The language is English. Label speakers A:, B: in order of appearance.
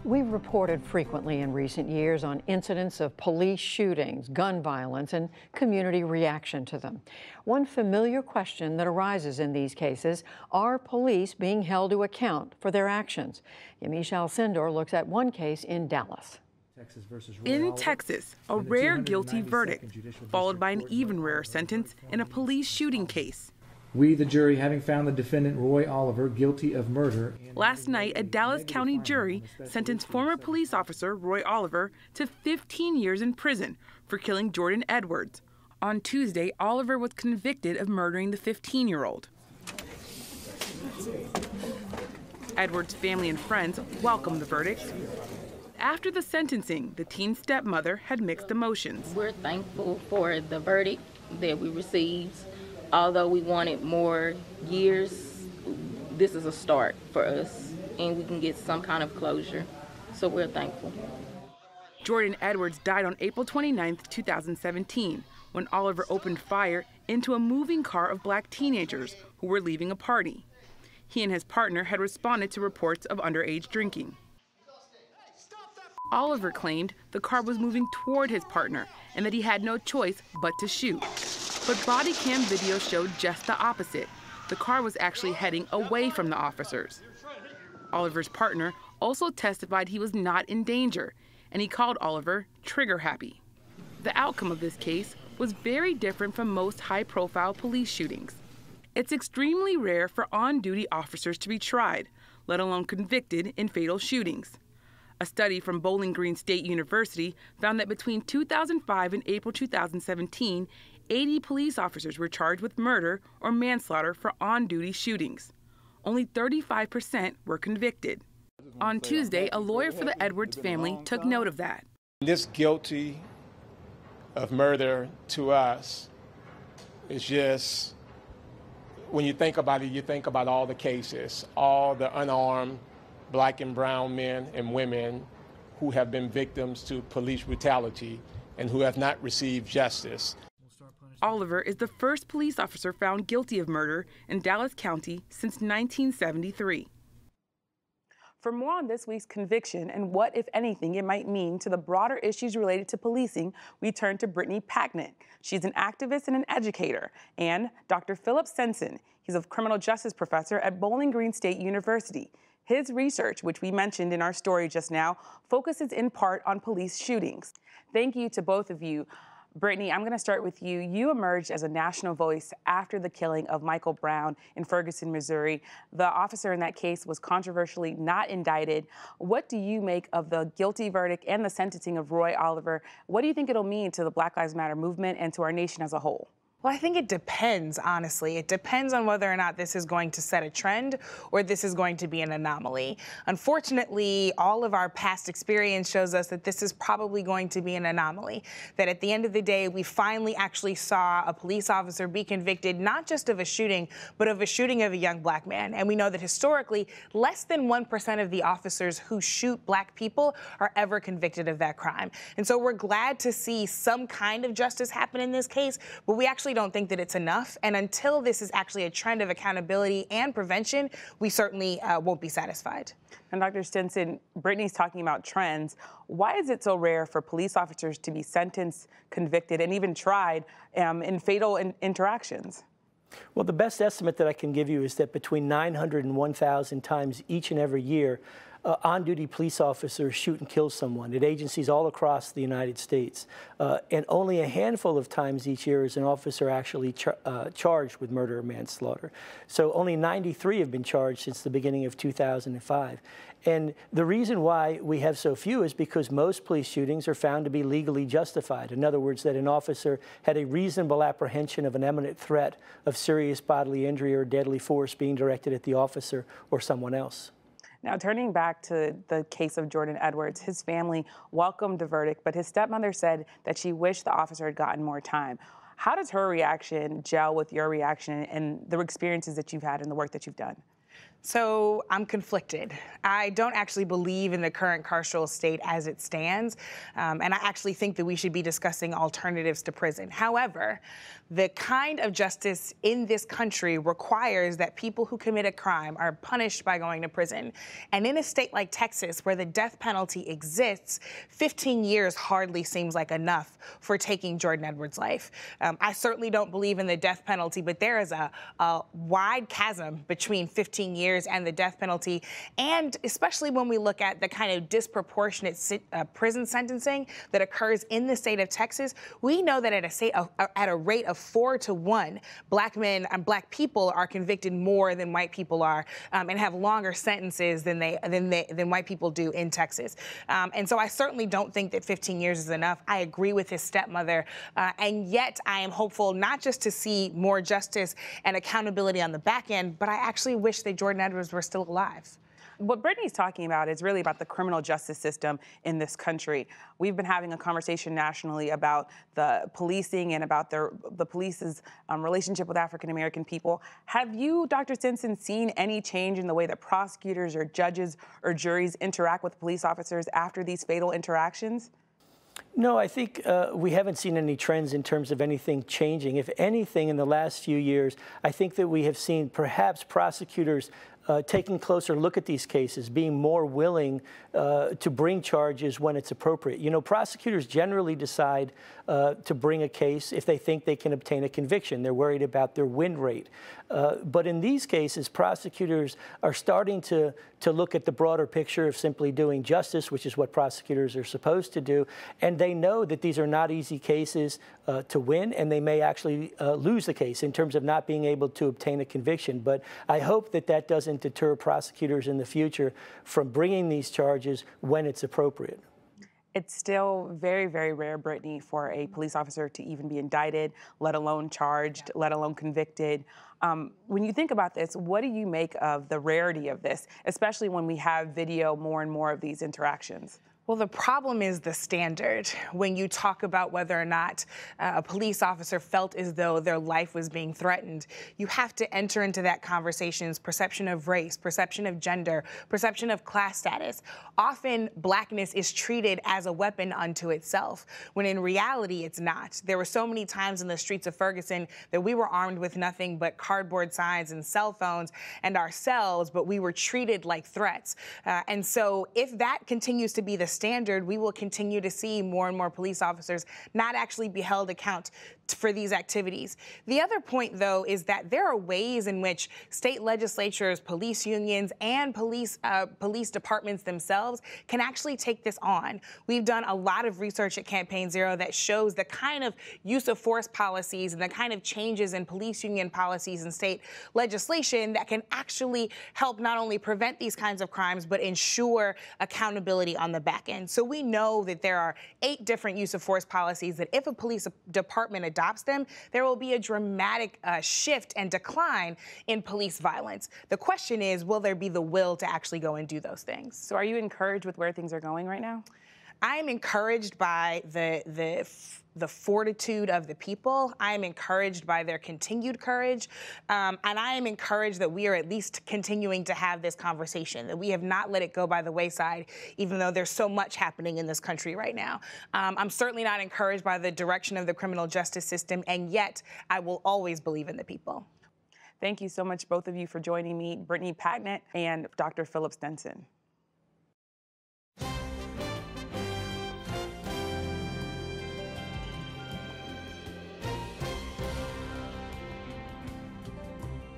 A: We've reported frequently in recent years on incidents of police shootings, gun violence, and community reaction to them. One familiar question that arises in these cases: are police being held to account for their actions? Yamiche Alcindor looks at one case in Dallas.
B: In Texas, a rare guilty verdict, followed by an even rarer sentence in a police shooting case.
C: We, the jury, having found the defendant Roy Oliver guilty of murder.
B: Last night, a Dallas County jury sentenced former police officer Roy Oliver to 15 years in prison for killing Jordan Edwards. On Tuesday, Oliver was convicted of murdering the 15-year-old. Edwards' family and friends welcomed the verdict. After the sentencing, the teen's stepmother had mixed emotions.
D: We're thankful for the verdict that we received. Although we wanted more years, this is a start for us, and we can get some kind of closure, so we're thankful.
B: Jordan Edwards died on April 29, 2017, when Oliver opened fire into a moving car of black teenagers who were leaving a party. He and his partner had responded to reports of underage drinking. Oliver claimed the car was moving toward his partner and that he had no choice but to shoot. But body cam video showed just the opposite. The car was actually heading away from the officers. Oliver's partner also testified he was not in danger, and he called Oliver trigger happy. The outcome of this case was very different from most high-profile police shootings. It's extremely rare for on-duty officers to be tried, let alone convicted in fatal shootings. A study from Bowling Green State University found that between 2005 and April 2017, 80 police officers were charged with murder or manslaughter for on-duty shootings. Only 35% were convicted. On Tuesday, a lawyer for the Edwards family took note of that.
E: This guilty of murder to us is just, when you think about it, you think about all the cases, all the unarmed black and brown men and women who have been victims to police brutality and who have not received justice.
B: Oliver is the first police officer found guilty of murder in Dallas County since 1973. For more on this week's conviction and what, if anything, it might mean to the broader issues related to policing, we turn to Brittany Packnett. She's an activist and an educator. And Dr. Philip Sensen. He's a criminal justice professor at Bowling Green State University. His research, which we mentioned in our story just now, focuses in part on police shootings. Thank you to both of you. Brittany, I'm going to start with you. You emerged as a national voice after the killing of Michael Brown in Ferguson, Missouri. The officer in that case was controversially not indicted. What do you make of the guilty verdict and the sentencing of Roy Oliver? What do you think it'll mean to the Black Lives Matter movement and to our nation as a whole?
F: Well, I think it depends, honestly. It depends on whether or not this is going to set a trend or this is going to be an anomaly. Unfortunately, all of our past experience shows us that this is probably going to be an anomaly, that at the end of the day, we finally actually saw a police officer be convicted not just of a shooting, but of a shooting of a young black man. And we know that historically, less than 1% of the officers who shoot black people are ever convicted of that crime. And so we're glad to see some kind of justice happen in this case, but we actually don't think that it's enough. And until this is actually a trend of accountability and prevention, we certainly won't be satisfied.
B: And Dr. Stinson, Brittany's talking about trends. Why is it so rare for police officers to be sentenced, convicted, and even tried in fatal interactions?
G: Well, the best estimate that I can give you is that between 900 and 1,000 times each and every year, on-duty police officers shoot and kill someone at agencies all across the United States. And only a handful of times each year is an officer actually charged with murder or manslaughter. So only 93 have been charged since the beginning of 2005. And the reason why we have so few is because most police shootings are found to be legally justified. In other words, that an officer had a reasonable apprehension of an imminent threat of serious bodily injury or deadly force being directed at the officer or someone else.
B: Now, turning back to the case of Jordan Edwards, his family welcomed the verdict, but his stepmother said that she wished the officer had gotten more time. How does her reaction gel with your reaction and the experiences that you've had and the work that you've done?
F: So I'm conflicted. I don't actually believe in the current carceral state as it stands, and I actually think that we should be discussing alternatives to prison. However, the kind of justice in this country requires that people who commit a crime are punished by going to prison. And in a state like Texas, where the death penalty exists, 15 years hardly seems like enough for taking Jordan Edwards' life. I certainly don't believe in the death penalty, but there is a wide chasm between 15 years and the death penalty, and especially when we look at the kind of disproportionate prison sentencing that occurs in the state of Texas, we know that at a rate of 4 to 1, black men and black people are convicted more than white people are, and have longer sentences than white people do in Texas. And so I certainly don't think that 15 years is enough. I agree with his stepmother, and yet I am hopeful not just to see more justice and accountability on the back end, but I actually wish that Jordan Edwards were still alive.
B: What Brittany's talking about is really about the criminal justice system in this country. We've been having a conversation nationally about the policing and about the police's relationship with African-American people. Have you, Dr. Stinson, seen any change in the way that prosecutors or judges or juries interact with police officers after these fatal interactions?
G: No, I think we haven't seen any trends in terms of anything changing. If anything, in the last few years, I think that we have seen perhaps prosecutors taking a closer look at these cases, being more willing to bring charges when it's appropriate. You know, prosecutors generally decide to bring a case if they think they can obtain a conviction. They're worried about their win rate. But in these cases, prosecutors are starting to look at the broader picture of simply doing justice, which is what prosecutors are supposed to do. And they know that these are not easy cases to win, and they may actually lose the case in terms of not being able to obtain a conviction. But I hope that that doesn't deter prosecutors in the future from bringing these charges when it's appropriate.
B: It's still very, very rare, Brittany, for a police officer to even be indicted, let alone charged, let alone convicted. When you think about this, what do you make of the rarity of this, especially when we have video more and more of these interactions?
F: Well, the problem is the standard. When you talk about whether or not a police officer felt as though their life was being threatened, you have to enter into that conversation's perception of race, perception of gender, perception of class status. Often, blackness is treated as a weapon unto itself, when in reality, it's not. There were so many times in the streets of Ferguson that we were armed with nothing but cardboard signs and cell phones and our cells, but we were treated like threats. And so if that continues to be the standard, we will continue to see more and more police officers not actually be held account for these activities. The other point, though, is that there are ways in which state legislatures, police unions, and police departments themselves can actually take this on. We've done a lot of research at Campaign Zero that shows the kind of use of force policies and the kind of changes in police union policies and state legislation that can actually help not only prevent these kinds of crimes, but ensure accountability on the back end. So we know that there are 8 different use of force policies that if a police department adopts them, there will be a dramatic shift and decline in police violence. The question is, will there be the will to actually go and do those things?
B: So are you encouraged with where things are going right now?
F: I am encouraged by the fortitude of the people. I am encouraged by their continued courage. And I am encouraged that we are at least continuing to have this conversation, that we have not let it go by the wayside, even though there's so much happening in this country right now. I'm certainly not encouraged by the direction of the criminal justice system, and yet I will always believe in the people.
B: Thank you so much, both of you, for joining me, Brittany Packnett and Dr. Philip Stinson.